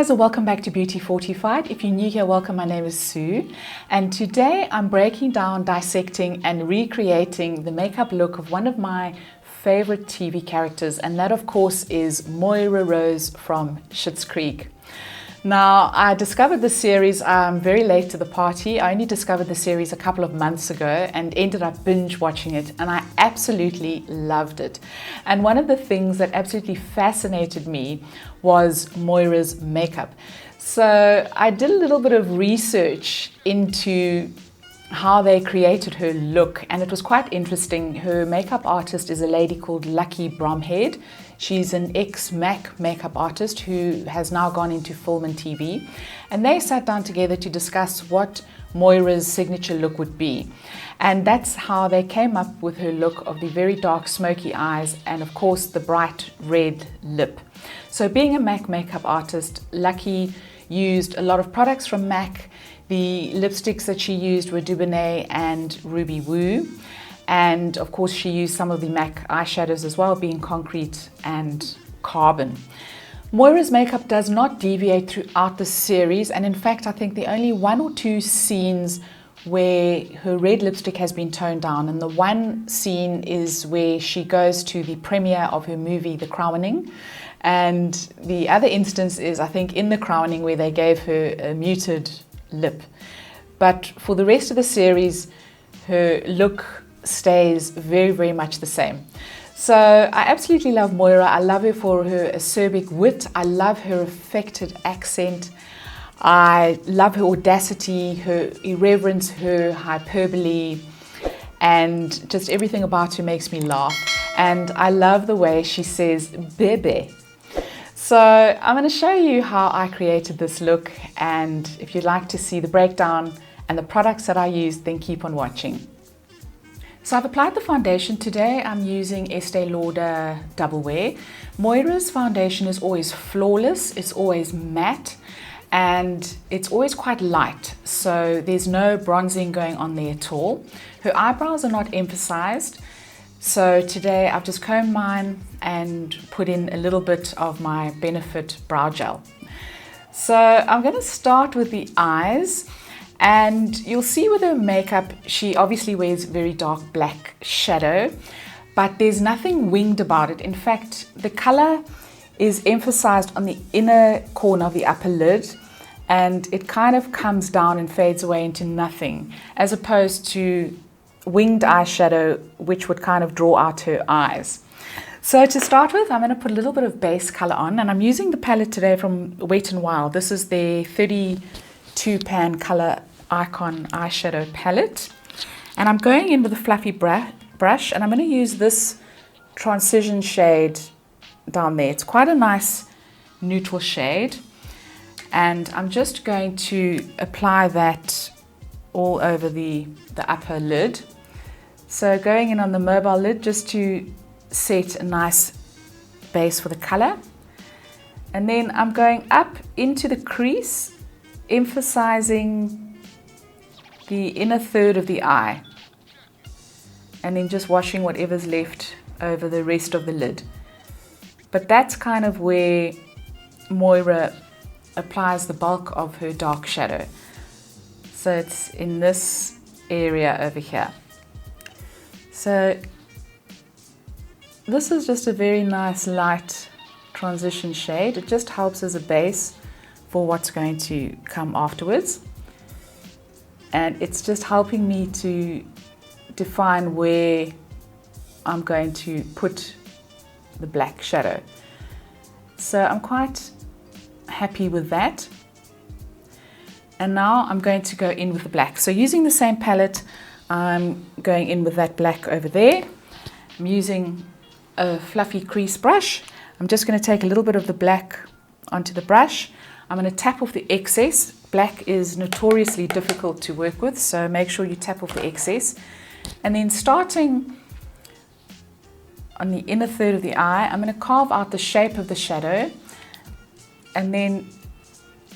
guys, and welcome back to Beauty Fortified. If you're new here, welcome. My name is Sue, and today I'm breaking down, dissecting and recreating the makeup look of one of my favorite TV characters, and that of course is Moira Rose from Schitt's Creek. Now, I discovered the series very late to the party. I only discovered the series a couple of months ago and ended up binge watching it, and I absolutely loved it. And one of the things that absolutely fascinated me was Moira's makeup. So I did a little bit of research into how they created her look, and it was quite interesting. Her makeup artist is a lady called Lucky Bromhead. She's an ex-MAC makeup artist who has now gone into film and TV, and they sat down together to discuss what Moira's signature look would be. And that's how they came up with her look of the very dark smoky eyes and of course the bright red lip. So being a MAC makeup artist, Lucky used a lot of products from MAC. The lipsticks that she used were Dubonnet and Ruby Woo. And of course she used some of the MAC eyeshadows as well, being Concrete and Carbon. Moira's makeup does not deviate throughout the series, and in fact I think the only one or two scenes where her red lipstick has been toned down, and the one scene is where she goes to the premiere of her movie The Crowning, and the other instance is I think in The Crowning where they gave her a muted lip. But for the rest of the series her look stays very, very much the same. So I absolutely love Moira. I love her for her acerbic wit. I love her affected accent. I love her audacity, her irreverence, her hyperbole, and just everything about her makes me laugh. And I love the way she says bebe. So I'm going to show you how I created this look, and if you'd like to see the breakdown and the products that I used, then keep on watching. So I've applied the foundation. Today I'm using Estee Lauder Double Wear. Moira's foundation is always flawless, it's always matte, and it's always quite light, so there's no bronzing going on there at all. Her eyebrows are not emphasized, so today I've just combed mine and put in a little bit of my Benefit brow gel. So I'm going to start with the eyes. And you'll see with her makeup, she obviously wears very dark black shadow, but there's nothing winged about it. In fact, the color is emphasized on the inner corner of the upper lid, and it kind of comes down and fades away into nothing, as opposed to winged eyeshadow, which would kind of draw out her eyes. So to start with, I'm going to put a little bit of base color on, and I'm using the palette today from Wet n Wild. This is their 32 pan color Icon eyeshadow palette, and I'm going in with a fluffy brush, and I'm going to use this transition shade down there. It's quite a nice neutral shade, and I'm just going to apply that all over the upper lid. So going in on the mobile lid just to set a nice base for the color, and then I'm going up into the crease, emphasizing the inner third of the eye, and then just washing whatever's left over the rest of the lid. But that's kind of where Moira applies the bulk of her dark shadow. So it's in this area over here. So this is just a very nice light transition shade. It just helps as a base for what's going to come afterwards. And it's just helping me to define where I'm going to put the black shadow. So I'm quite happy with that. And now I'm going to go in with the black. So using the same palette, I'm going in with that black over there. I'm using a fluffy crease brush. I'm just going to take a little bit of the black onto the brush. I'm going to tap off the excess. Black is notoriously difficult to work with, so make sure you tap off the excess. And then starting on the inner third of the eye, I'm going to carve out the shape of the shadow, and then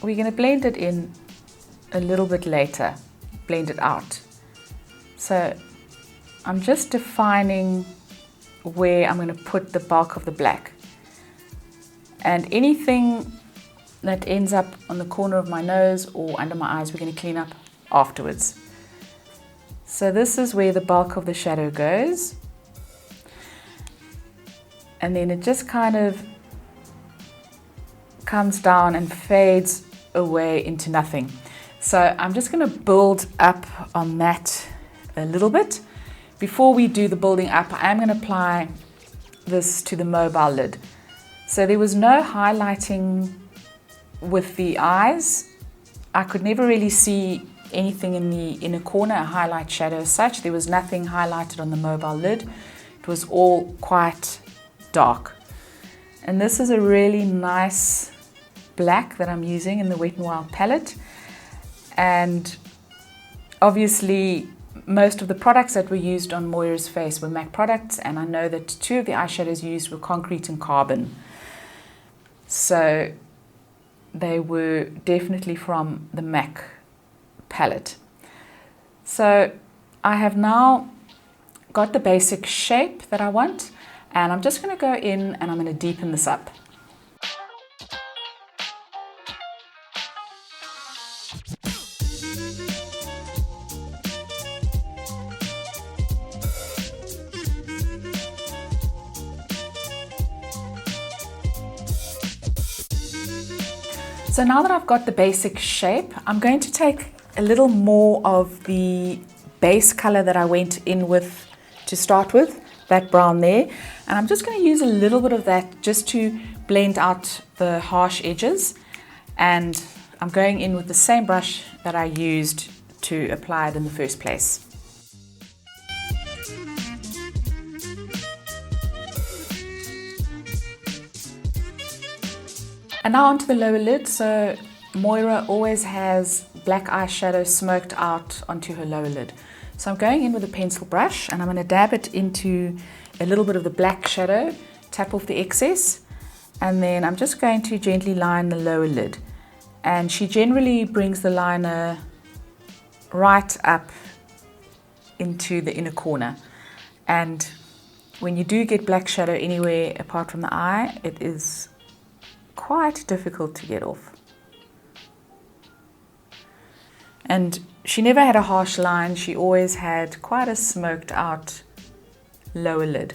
we're going to blend it in a little bit later, blend it out. So I'm just defining where I'm going to put the bulk of the black. And anything that ends up on the corner of my nose or under my eyes, we're going to clean up afterwards. So this is where the bulk of the shadow goes. And then it just kind of comes down and fades away into nothing. So I'm just going to build up on that a little bit. Before we do the building up, I am going to apply this to the mobile lid. So there was no highlighting with the eyes. I could never really see anything in the inner corner, a highlight shadow as such. There was nothing highlighted on the mobile lid. It was all quite dark. And this is a really nice black that I'm using in the Wet n Wild palette. And obviously most of the products that were used on Moira's face were MAC products, and I know that 2 of the eyeshadows used were Concrete and Carbon. So they were definitely from the MAC palette. So I have now got the basic shape that I want, and I'm just going to go in and I'm going to deepen this up. So now that I've got the basic shape, I'm going to take a little more of the base color that I went in with to start with, that brown there, and I'm just going to use a little bit of that just to blend out the harsh edges. And I'm going in with the same brush that I used to apply it in the first place. And now onto the lower lid. So Moira always has black eyeshadow smoked out onto her lower lid. So I'm going in with a pencil brush and I'm going to dab it into a little bit of the black shadow, tap off the excess, and then I'm just going to gently line the lower lid. And she generally brings the liner right up into the inner corner. And when you do get black shadow anywhere apart from the eye, it is quite difficult to get off. And she never had a harsh line, she always had quite a smoked out lower lid.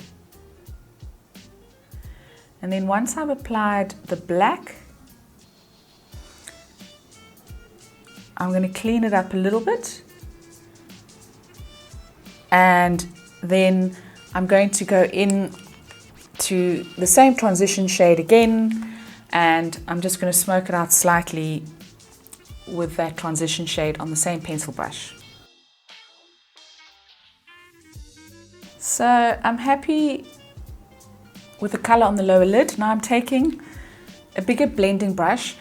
And then once I've applied the black, I'm going to clean it up a little bit, and then I'm going to go in to the same transition shade again, and I'm just going to smoke it out slightly with that transition shade on the same pencil brush. So I'm happy with the color on the lower lid. Now I'm taking a bigger blending brush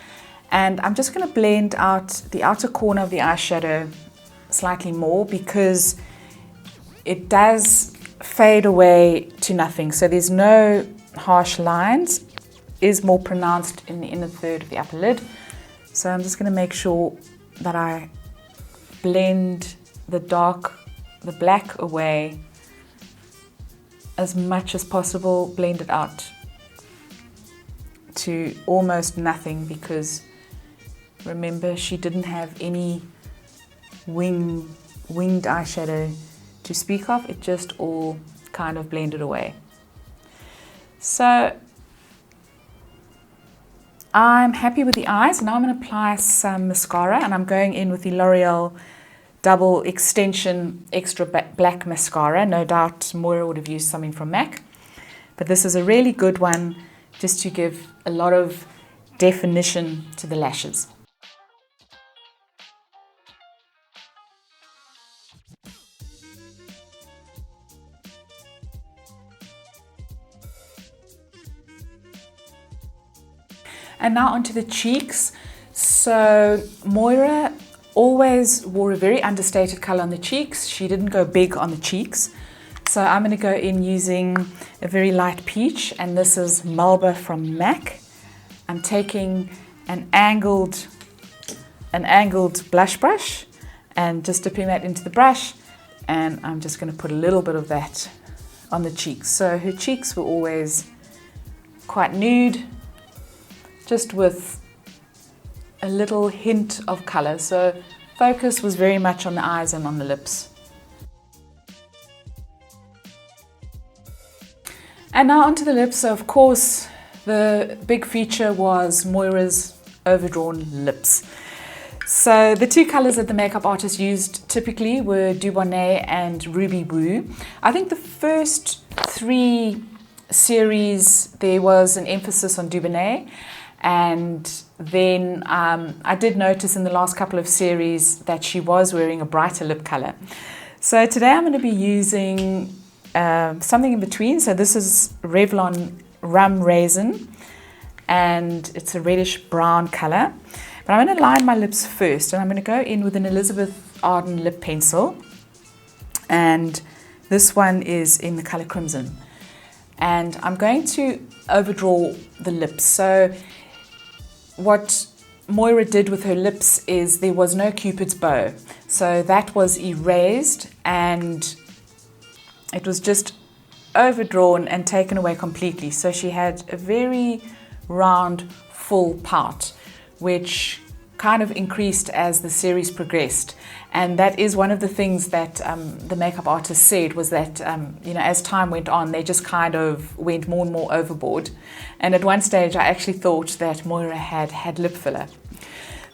and I'm just going to blend out the outer corner of the eyeshadow slightly more, because it does fade away to nothing. So there's no harsh lines, it is more pronounced in the inner third of the upper lid. So I'm just going to make sure that I blend the black away as much as possible, blend it out to almost nothing, because remember, she didn't have any winged eyeshadow to speak of. It just all kind of blended away. So I'm happy with the eyes. Now I'm going to apply some mascara, and I'm going in with the L'Oreal Double Extension Extra Black Mascara. No doubt Moira would have used something from MAC, but this is a really good one just to give a lot of definition to the lashes. And now onto the cheeks. So Moira always wore a very understated color on the cheeks. She didn't go big on the cheeks. So I'm going to go in using a very light peach, and this is Melba from MAC. I'm taking an angled blush brush and just dipping that into the brush, and I'm just going to put a little bit of that on the cheeks. So her cheeks were always quite nude, just with a little hint of color. So focus was very much on the eyes and on the lips. And now onto the lips. So of course, the big feature was Moira's overdrawn lips. So the two colors that the makeup artist used typically were Dubonnet and Ruby Woo. I think the first 3 series there was an emphasis on Dubonnet, and then I did notice in the last couple of series that she was wearing a brighter lip color. So today I'm going to be using something in between. So this is Revlon Rum Raisin, and it's a reddish brown color. But I'm going to line my lips first, and I'm going to go in with an Elizabeth Arden lip pencil, and this one is in the color Crimson. And I'm going to overdraw the lips. So what Moira did with her lips is there was no Cupid's bow. So that was erased, and it was just overdrawn and taken away completely. So she had a very round, full pout, which kind of increased as the series progressed. And that is one of the things that the makeup artist said, was that you know, as time went on, they just kind of went more and more overboard. And at one stage I actually thought that Moira had lip filler.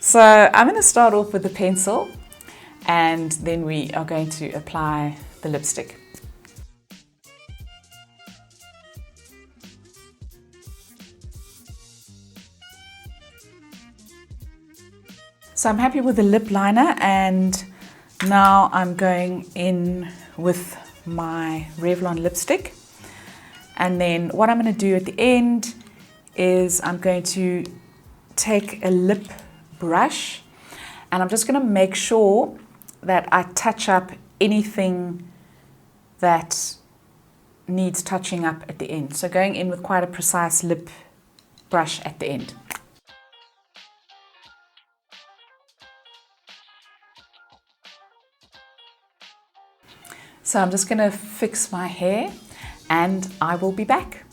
So I'm going to start off with the pencil, and then we are going to apply the lipstick. So I'm happy with the lip liner, and now I'm going in with my Revlon lipstick. And then what I'm going to do at the end is I'm going to take a lip brush, and I'm just going to make sure that I touch up anything that needs touching up at the end. So going in with quite a precise lip brush at the end. So I'm just going to fix my hair, and I will be back.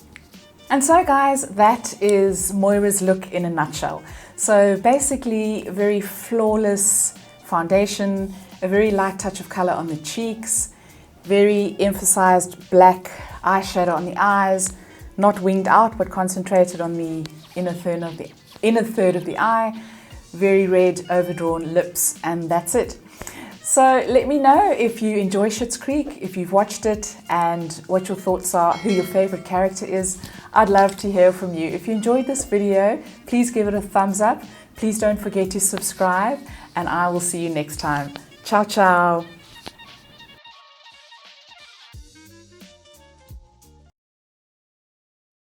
And so guys, that is Moira's look in a nutshell. So basically, very flawless foundation, a very light touch of color on the cheeks, very emphasized black eyeshadow on the eyes, not winged out but concentrated on the inner third of the eye, very red overdrawn lips, and that's it. So let me know if you enjoy Schitt's Creek, if you've watched it, and what your thoughts are, who your favorite character is. I'd love to hear from you. If you enjoyed this video, please give it a thumbs up. Please don't forget to subscribe, and I will see you next time. Ciao, ciao.